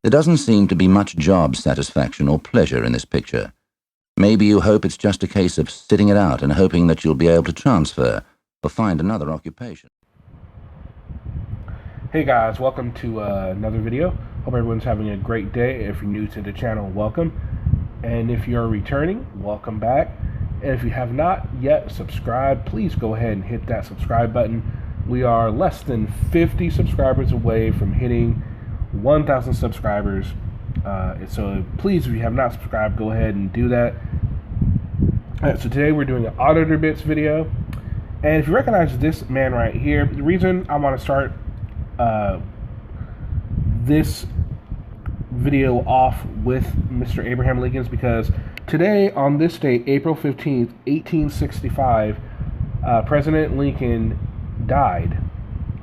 There doesn't seem to be much job satisfaction or pleasure in this picture. Maybe you hope it's just a case of sitting it out and hoping that you'll be able to transfer or find another occupation. Hey guys, welcome to another video. Hope everyone's having a great day. If you're new to the channel, welcome. And if you're returning, welcome back. And if you have not yet subscribed, please go ahead and hit that subscribe button. We are less than 50 subscribers away from hitting 1,000 subscribers. So please, if you have not subscribed, go ahead and do that. Alright, so today we're doing an Auditor Bits video. And if you recognize this man right here, the reason I want to start this video off with Mr. Abraham Lincoln is because today, on this date, April 15th, 1865, President Lincoln died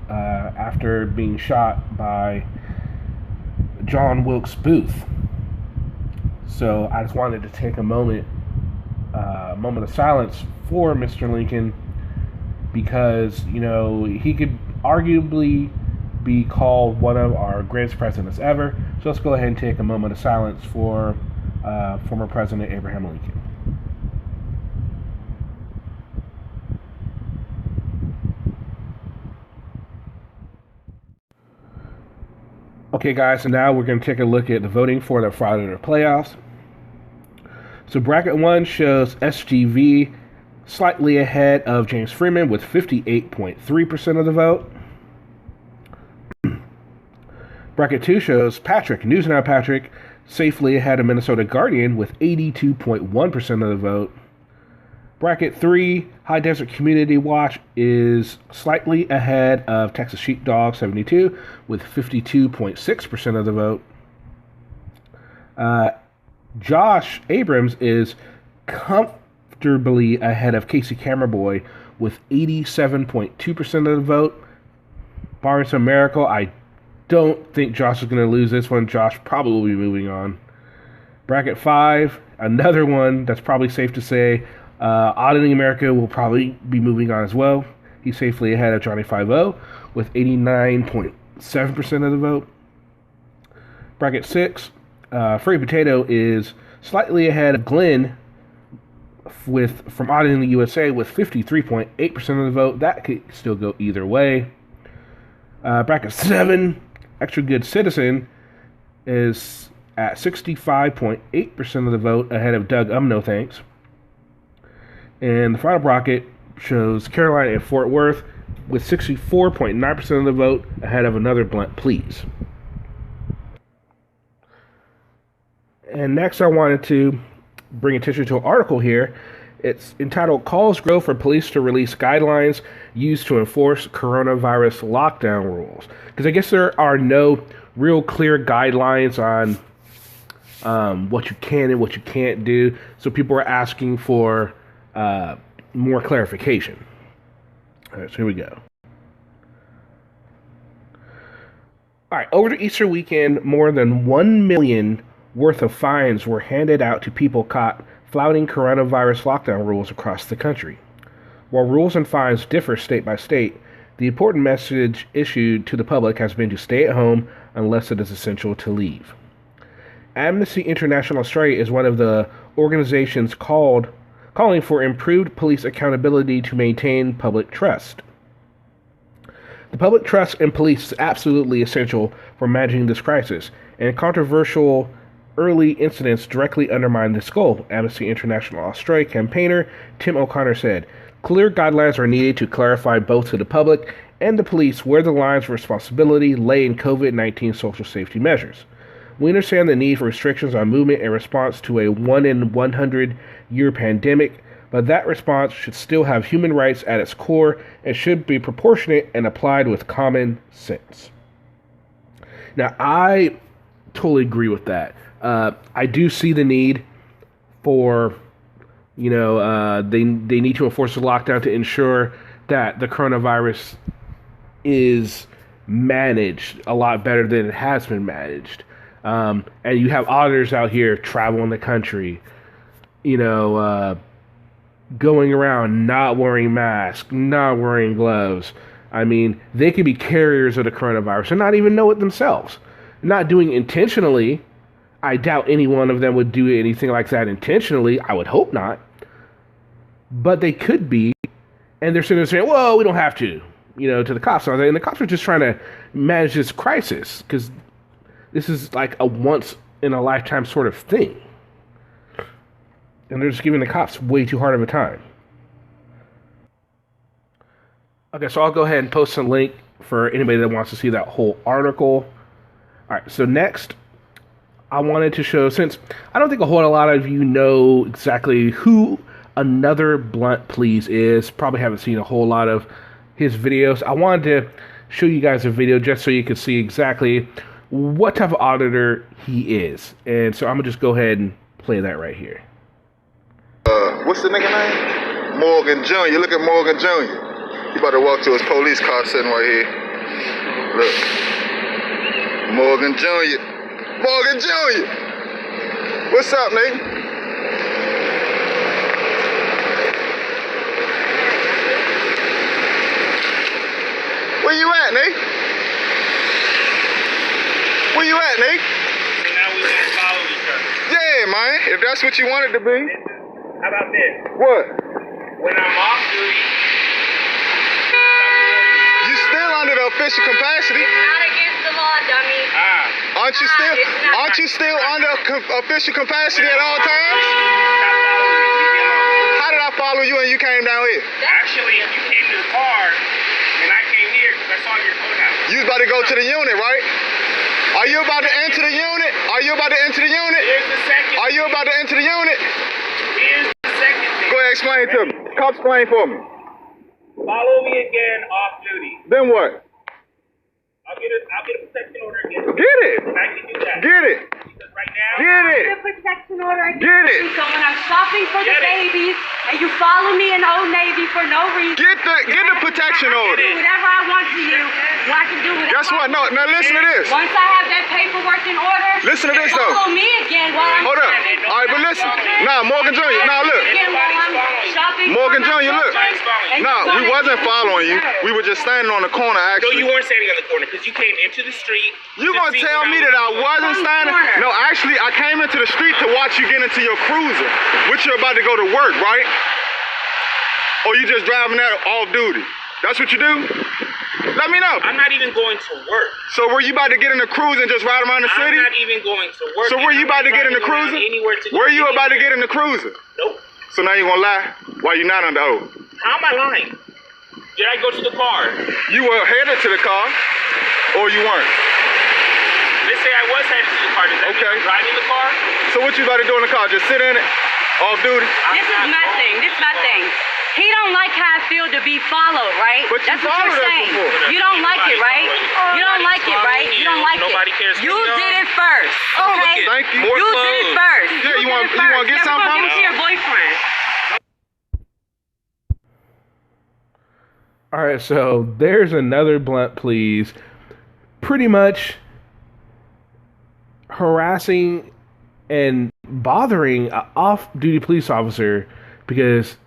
after being shot by John Wilkes Booth. So I just wanted to take a moment of silence for Mr. Lincoln because, you know, he could arguably be called one of our greatest presidents ever. So let's go ahead and take a moment of silence for former President Abraham Lincoln. Okay guys, so now we're going to take a look at the voting for the Auditor playoffs. So bracket 1 shows SGV slightly ahead of James Freeman with 58.3% of the vote. Bracket 2 shows Patrick, News Now Patrick, safely ahead of Minnesota Guardian with 82.1% of the vote. Bracket 3, High Desert Community Watch is slightly ahead of Texas Sheepdog 72 with 52.6% of the vote. Josh Abrams is comfortably ahead of Casey Camerboy with 87.2% of the vote. Barring some miracle, I don't think Josh is going to lose this one. Josh probably will be moving on. Bracket 5, another one that's probably safe to say. Auditing America will probably be moving on as well. He's safely ahead of Johnny 5-0 with 89.7% of the vote. Bracket 6, Free Potato is slightly ahead of Glenn from Auditing the USA with 53.8% of the vote. That could still go either way. Bracket 7, Extra Good Citizen is at 65.8% of the vote ahead of Doug No Thanks. And the final bracket shows Carolina and Fort Worth with 64.9% of the vote ahead of Another Blunt Please. And next I wanted to bring attention to an article here. It's entitled Calls Grow for Police to Release Guidelines Used to Enforce Coronavirus Lockdown Rules. Because I guess there are no real clear guidelines on what you can and what you can't do. So people are asking for more clarification. All right, so here we go. All right, over the Easter weekend, more than 1 million worth of fines were handed out to people caught flouting coronavirus lockdown rules across the country. While rules and fines differ state by state, the important message issued to the public has been to stay at home unless it is essential to leave. Amnesty International Australia is one of the organizations calling for improved police accountability to maintain public trust. The public trust in police is absolutely essential for managing this crisis, and controversial early incidents directly undermine this goal, Amnesty International Australia campaigner Tim O'Connor said. Clear guidelines are needed to clarify both to the public and the police where the lines of responsibility lay in COVID-19 social safety measures. We understand the need for restrictions on movement in response to a 1 in 100 year pandemic, but that response should still have human rights at its core and should be proportionate and applied with common sense. Now, I totally agree with that. I do see the need for, they need to enforce the lockdown to ensure that the coronavirus is managed a lot better than it has been managed. And you have auditors out here traveling the country, going around not wearing masks, not wearing gloves. I mean, they could be carriers of the coronavirus and not even know it themselves. not doing intentionally. I doubt any one of them would do anything like that intentionally. I would hope not. But they could be. And they're sitting there saying, "Whoa, we don't have to," to the cops. And the cops are just trying to manage this crisis because this is like a once-in-a-lifetime sort of thing. And they're just giving the cops way too hard of a time. Okay, so I'll go ahead and post a link for anybody that wants to see that whole article. All right, so next, I wanted to show, since I don't think a whole lot of you know exactly who Another Blunt Please is, probably haven't seen a whole lot of his videos. I wanted to show you guys a video just so you can see exactly what type of auditor he is. And so I'm going to just go ahead and play that right here. What's the nigga name? Morgan Jr. Look at Morgan Jr. He about to walk to his police car sitting right here. Look. Morgan Jr. Morgan Jr. What's up, nigga? Where you at, nigga? Where you at, nigga? So now we gonna follow each other. Yeah, man. If that's what you wanted to be. How about this? What? When I'm off duty, You still under the official capacity. Not against the law, dummy. Aren't you still? Aren't you still under official capacity at all times? stop following me. Leave me alone. How did I follow you and you came down here? Actually, you came to the car, and I came here because I saw your phone out. You was about to go to the unit, right? Are you about to enter the unit? Are you about to enter the unit? Here's the second. Are you about to enter the unit? Here's the second thing. Go ahead, explain to me. Cop, explain for me. Follow me again off duty. Then what? I'll get a protection order again. Get it. And I can do that. Get it. Because right now, Get The it. protection order against Get it. you. So when I'm shopping for the Get it. babies and you follow me in Old Navy for no reason, Get the protection I can order. do whatever I want to you. Well, I can do whatever. Guess what? I No, want. now listen to this. Once I have that paperwork in order, Listen to this though. follow me again while I'm Hold up. shopping. All right, but listen. Nah, Morgan Jr. Nah, look. Again while I'm shopping Morgan for my Jr., look. children, and Nah, you're we gonna wasn't do following you. deserve. We were just standing on the corner, no, actually. you weren't standing on the corner because you came into the street. You to gonna see tell what me that I was wasn't On the standing? corner. No, actually, I came into the street to watch you get into your cruiser, which you're about to go to work, right? Or you just driving that off duty? That's what you do? Let me know. I'm not even going to work. So were you about to get in the cruiser and just ride around the city? I'm not even going to work. So were you about to get in the cruiser? Were you about to get in the cruiser? Nope. So now you gonna lie? Why you not under oath? How am I lying? Did I go to the car? You were headed to the car, or you weren't? Let's say I was headed to the car. Does that mean Okay. I'm driving the car? So what you about to do in the car? Just sit in it? Off duty? This is my thing. This is my thing. He don't like how I feel to be followed, right? But you That's what followed you're us saying. before. You don't like it, right? You don't like it, right? You don't like Nobody it. cares. You You know? did it first. Oh, look Okay? at- Thank you. More You did it clothes. first. Yeah, you did want- it you wanna first. get Never something gonna from give it to your boyfriend. All right, so there's another Blunt Please. Pretty much harassing and bothering an off-duty police officer because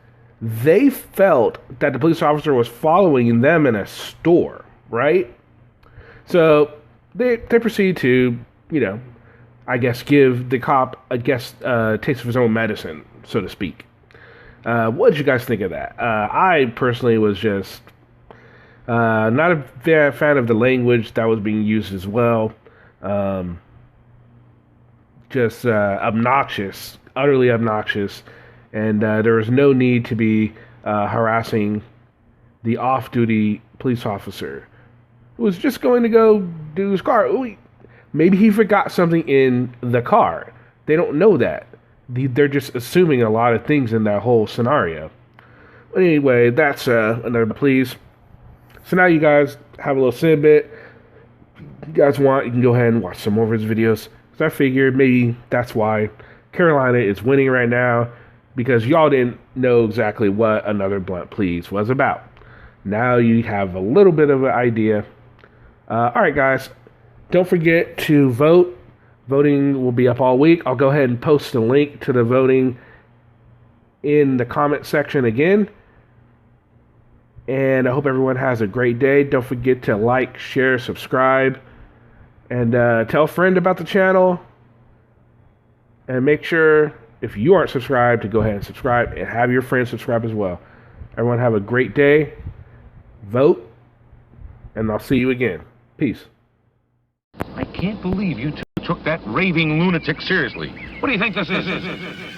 they felt that the police officer was following them in a store, right? So they proceed to, I guess give the cop a taste of his own medicine, so to speak. What did you guys think of that? I personally was just not a fan of the language that was being used as well. Just obnoxious, utterly obnoxious, and there was no need to be harassing the off-duty police officer who was just going to go do his car. Maybe he forgot something in the car. They don't know that. They're just assuming a lot of things in that whole scenario. But anyway, that's another please. So now you guys have a little snippet. If you guys want, you can go ahead and watch some more of his videos. So I figured maybe that's why Carolina is winning right now, because y'all didn't know exactly what Another Blunt Please was about. Now you have a little bit of an idea. All right, guys. Don't forget to vote. Voting will be up all week. I'll go ahead and post a link to the voting in the comment section again. And I hope everyone has a great day. Don't forget to like, share, subscribe. And tell a friend about the channel. And make sure, if you aren't subscribed, to go ahead and subscribe and have your friends subscribe as well. Everyone have a great day. Vote. And I'll see you again. Peace. I can't believe you two took that raving lunatic seriously. What do you think this is?